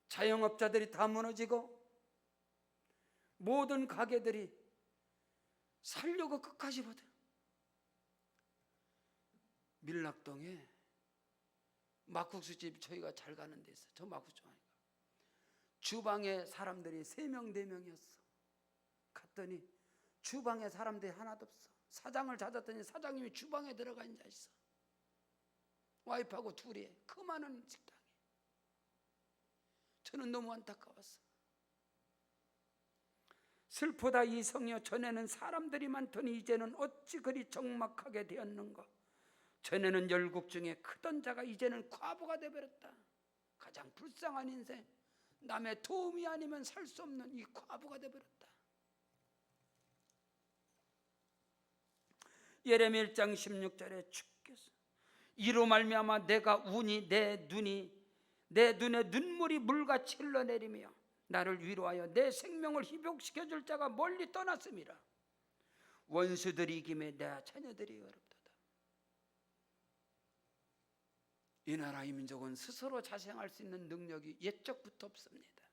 자영업자들이 다 무너지고 모든 가게들이 살려고 끝까지 버텨. 밀락동에 막국수집 저희가 잘 가는 데 있어. 저 막국수 좋아하니까 주방에 사람들이 3명 4명이었어. 갔더니 주방에 사람들이 하나도 없어. 사장을 찾았더니 사장님이 주방에 들어가 앉아 있어. 와이프하고 둘이 그 많은 식당에. 저는 너무 안타까웠어. 슬프다 이성이여. 전에는 사람들이 많더니 이제는 어찌 그리 적막하게 되었는가. 전에는 열국 중에 크던 자가 이제는 과부가 되어버렸다. 가장 불쌍한 인생, 남의 도움이 아니면 살 수 없는 이 과부가 되어버렸다. 예레미야 1장 16절에 주께서 이로 말미암아 내가 운이 내 눈에 눈물이 물같이 흘러내리며 나를 위로하여 내 생명을 희복시켜 줄 자가 멀리 떠났음이라. 원수들이 이김에 내 자녀들이 어렵도다. 이 나라 이 민족은 스스로 자생할 수 있는 능력이 옛적부터 없습니다.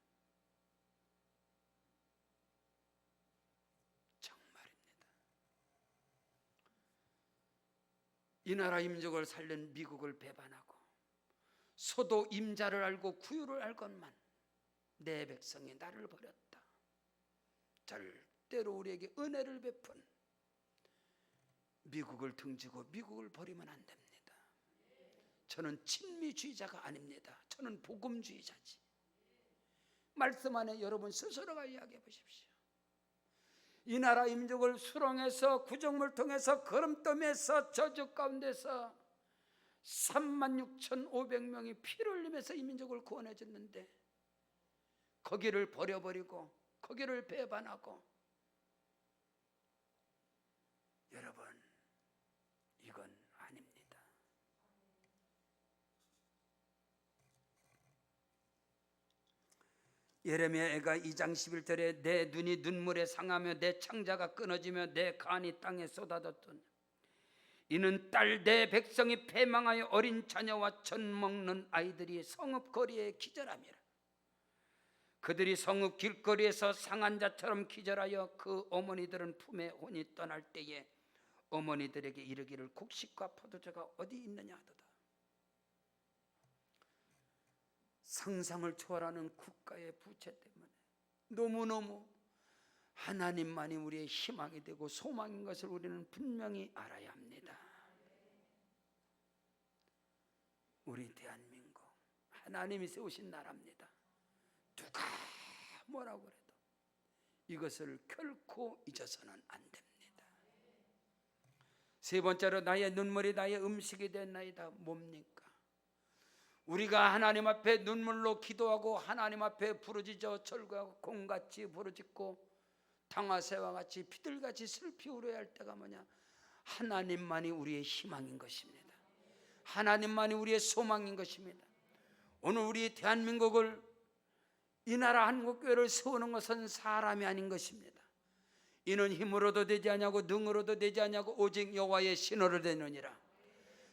정말입니다. 이 나라 이 민족을 살린 미국을 배반하고 소도 임자를 알고 구유를 알건만 내 백성이 나를 버렸다. 절대로 우리에게 은혜를 베푼 미국을 등지고 미국을 버리면 안 됩니다. 저는 친미주의자가 아닙니다. 저는 복음주의자지. 말씀 안에 여러분 스스로가 이야기해 보십시오. 이 나라 이 민족을 수렁에서 구정물 통해서 거름더미에서 저주 가운데서 36,500명이 피를 흘리면서 이 민족을 구원해 줬는데 거기를 버려버리고 거기를 배반하고, 여러분 이건 아닙니다. 예레미야가 2장 11절에 내 눈이 눈물에 상하며 내 창자가 끊어지며 내 간이 땅에 쏟아졌던 이는 딸 내 백성이 패망하여 어린 자녀와 젖 먹는 아이들이 성읍 거리에 기절함이라. 그들이 성읍 길거리에서 상한 자처럼 기절하여 그 어머니들은 품에 혼이 떠날 때에 어머니들에게 이르기를 곡식과 포도주가 어디 있느냐 하도다. 상상을 초월하는 국가의 부채 때문에 너무너무 하나님만이 우리의 희망이 되고 소망인 것을 우리는 분명히 알아야 합니다. 우리 대한민국 하나님이 세우신 나라입니다. 누가 뭐라고 해도 이것을 결코 잊어서는 안 됩니다. 세 번째로 나의 눈물이 나의 음식이 됐나이다. 뭡니까? 우리가 하나님 앞에 눈물로 기도하고 하나님 앞에 부르짖어 절구하고 곰같이 부르짖고 당화새와 같이 비둘같이 슬피 울어야 할 때가 뭐냐? 하나님만이 우리의 희망인 것입니다. 하나님만이 우리의 소망인 것입니다. 오늘 우리 대한민국을 이 나라 한국교회를 세우는 것은 사람이 아닌 것입니다. 이는 힘으로도 되지 아니하고 능으로도 되지 아니하고 오직 여호와의 신호로 되느니라.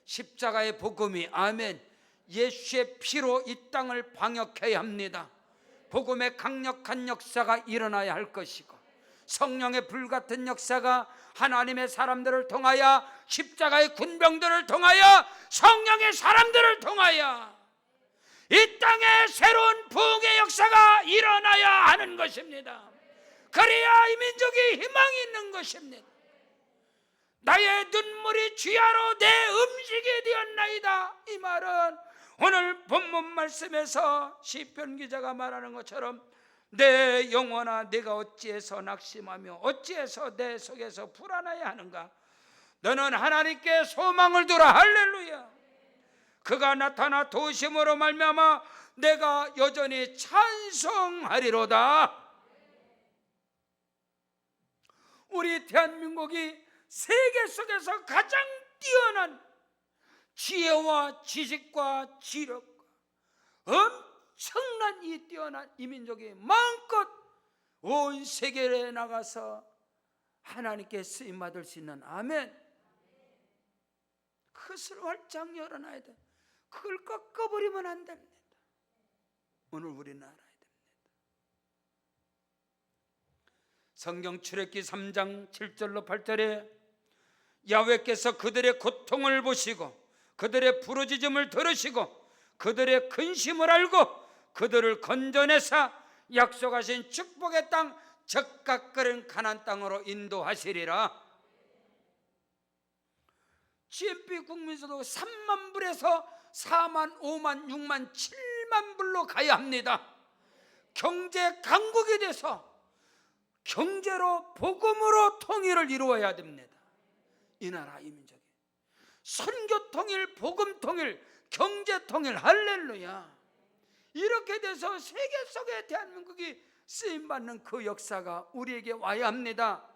십자가의 복음이 아멘. 예수의 피로 이 땅을 방역해야 합니다. 복음의 강력한 역사가 일어나야 할 것이고 성령의 불같은 역사가 하나님의 사람들을 통하여 십자가의 군병들을 통하여 성령의 사람들을 통하여 이 땅에 새로운 부흥의 역사가 일어나야 하는 것입니다. 그래야 이 민족이 희망이 있는 것입니다. 나의 눈물이 주야로 내 음식이 되었나이다. 이 말은 오늘 본문 말씀에서 시편 기자가 말하는 것처럼 내 영혼아 내가 어찌해서 낙심하며 어찌해서 내 속에서 불안해야 하는가? 너는 하나님께 소망을 두라. 할렐루야. 그가 나타나 도심으로 말미암아 내가 여전히 찬송하리로다. 우리 대한민국이 세계 속에서 가장 뛰어난 지혜와 지식과 지력과 엄청난 이 뛰어난 이 민족이 마음껏 온 세계에 나가서 하나님께 쓰임받을 수 있는 아멘. 그것을 활짝 열어놔야 돼. 그걸 꺾어버리면 안 됩니다. 오늘 우리는 알아야 됩니다. 성경 출애굽기 3장 7절로 8절에 야훼께서 그들의 고통을 보시고 그들의 부르짖음을 들으시고 그들의 근심을 알고 그들을 건져내사 약속하신 축복의 땅 적각 끓은 가나안 땅으로 인도하시리라. GNP 국민소득 3만 불에서 4만, 5만, 6만, 7만 불로 가야 합니다. 경제 강국이 돼서 경제로 복음으로 통일을 이루어야 됩니다. 이 나라 이 민족이 선교 통일, 복음 통일, 경제 통일, 할렐루야. 이렇게 돼서 세계 속에 대한민국이 쓰임받는 그 역사가 우리에게 와야 합니다.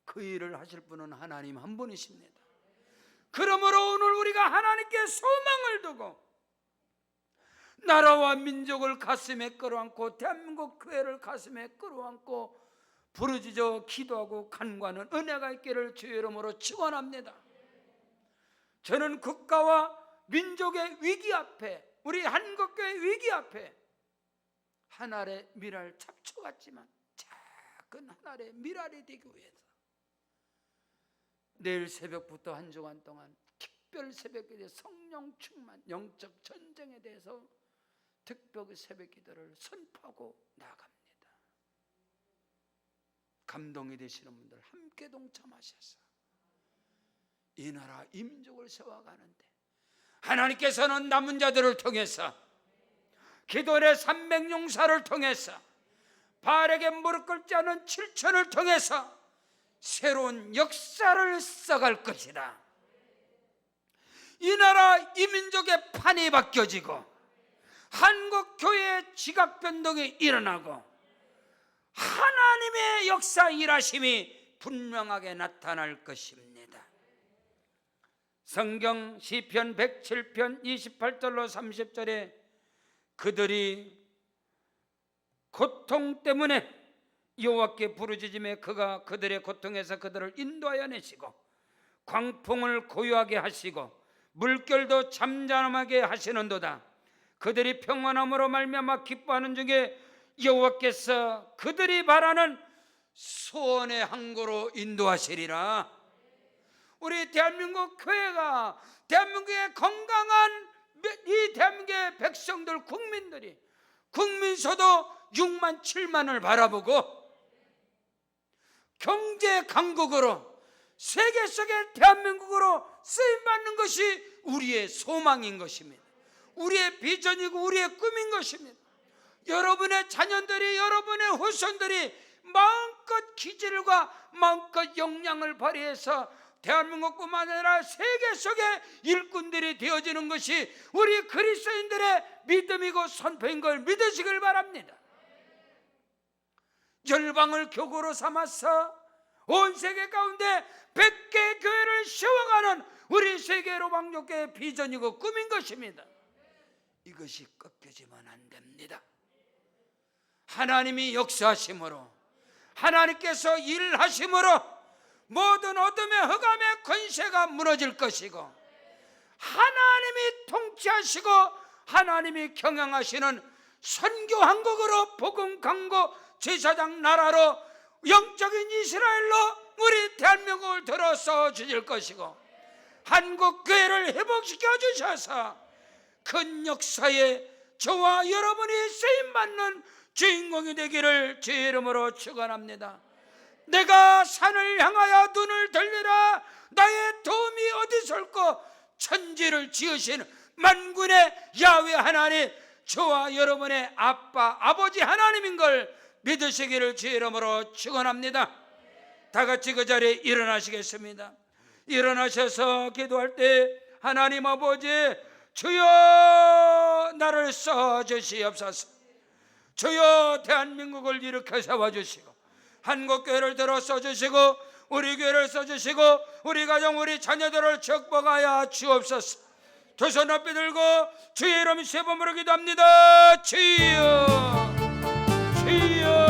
그 일을 하실 분은 하나님 한 분이십니다. 그러므로 오늘 우리가 하나님께 소망을 두고 나라와 민족을 가슴에 끌어안고 대한민국 교회를 가슴에 끌어안고 부르짖어 기도하고 간구하는 은혜가 있기를 주의 이름으로 축원합니다. 저는 국가와 민족의 위기 앞에, 우리 한국교회의 위기 앞에 한 알의 밀알 잡초 같지만 작은 한 알의 밀알이 되기 위해서 내일 새벽부터 한 주간 동안 특별 새벽기도, 성령 충만, 영적 전쟁에 대해서 특별 새벽기도를 선포하고 나갑니다. 감동이 되시는 분들 함께 동참하셔서 이 나라 이 민족을 세워가는데 하나님께서는 남은 자들을 통해서 기도의 300용사를 통해서 바알에게 무릎 꿇지 않은 7천을 통해서 새로운 역사를 써갈 것이다. 이 나라 이 민족의 판이 바뀌어지고 한국 교회의 지각 변동이 일어나고 하나님의 역사 일하심이 분명하게 나타날 것입니다. 성경 시편 107편 28절로 30절에 그들이 고통 때문에 여호와께 부르짖음에 그가 그들의 고통에서 그들을 인도하여 내시고 광풍을 고요하게 하시고 물결도 잠잠하게 하시는도다. 그들이 평안함으로 말미암아 기뻐하는 중에 여호와께서 그들이 바라는 소원의 항구로 인도하시리라. 우리 대한민국 교회가, 대한민국의 건강한 이 대한민국의 백성들, 국민들이 국민소도 6만 7만을 바라보고 경제 강국으로 세계 속의 대한민국으로 쓰임받는 것이 우리의 소망인 것입니다. 우리의 비전이고 우리의 꿈인 것입니다. 여러분의 자녀들이, 여러분의 후손들이 마음껏 기질과 마음껏 역량을 발휘해서 대한민국뿐만 아니라 세계 속의 일꾼들이 되어지는 것이 우리 그리스도인들의 믿음이고 선포인 걸 믿으시길 바랍니다. 열방을 교구로 삼아서 온 세계 가운데 100개 교회를 세워가는 우리 세계로 왕족교회의 비전이고 꿈인 것입니다. 이것이 꺾여지면 안 됩니다. 하나님이 역사하심으로, 하나님께서 일하심으로 모든 어둠의 흑암의 권세가 무너질 것이고 하나님이 통치하시고 하나님이 경영하시는 선교 한국으로 복음 강고 제사장 나라로 영적인 이스라엘로 우리 대한민국을 들어서 주실 것이고 한국 교회를 회복시켜 주셔서 큰 역사에 저와 여러분이 쓰임받는 주인공이 되기를 주의 이름으로 축원합니다. 내가 산을 향하여 눈을 들리라. 나의 도움이 어디서 올꼬? 천지를 지으신 만군의 야훼 하나님, 저와 여러분의 아빠, 아버지 하나님인 걸 믿으시기를 주의 이름으로 축원합니다. 다 같이 그 자리에 일어나시겠습니다. 일어나셔서 기도할 때 하나님 아버지, 주여 나를 써주시옵소서. 주여 대한민국을 일으켜 세워주시고 한국교회를 들어 써주시고 우리 교회를 써주시고 우리 가정 우리 자녀들을 축복하여 주옵소서. 두 손 높이 들고 주의 이름 세 번 부르기도 합니다. 주여 주여